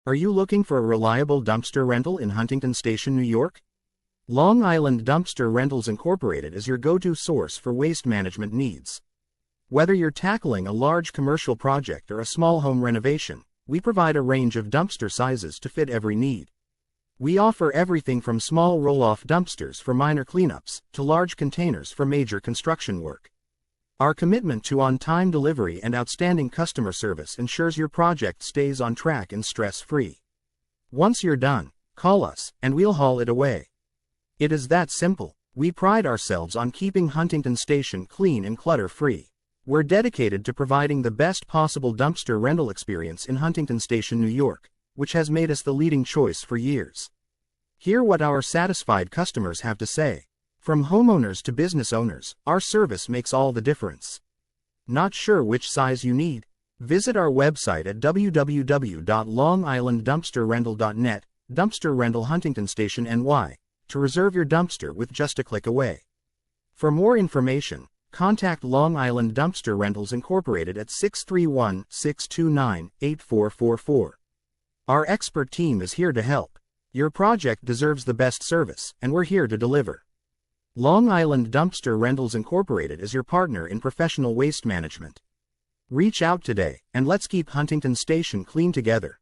Are you looking for a reliable dumpster rental in Huntington Station, New York? Long Island Dumpster Rentals Incorporated is your go-to source for waste management needs. Whether you're tackling a large commercial project or a small home renovation, we provide a range of dumpster sizes to fit every need. We offer everything from small roll-off dumpsters for minor cleanups to large containers for major construction work. Our commitment to on-time delivery and outstanding customer service ensures your project stays on track and stress-free. Once you're done, call us, and we'll haul it away. It is that simple. We pride ourselves on keeping Huntington Station clean and clutter-free. We're dedicated to providing the best possible dumpster rental experience in Huntington Station, New York, which has made us the leading choice for years. Hear what our satisfied customers have to say. From homeowners to business owners, our service makes all the difference. Not sure which size you need? Visit our website at www.longislanddumpsterrental.net, Dumpster Rental Huntington Station NY, to reserve your dumpster with just a click away. For more information, contact Long Island Dumpster Rentals Incorporated at 631-629-8444. Our expert team is here to help. Your project deserves the best service, and we're here to deliver. Long Island Dumpster Rentals Incorporated is your partner in professional waste management. Reach out today, and let's keep Huntington Station clean together.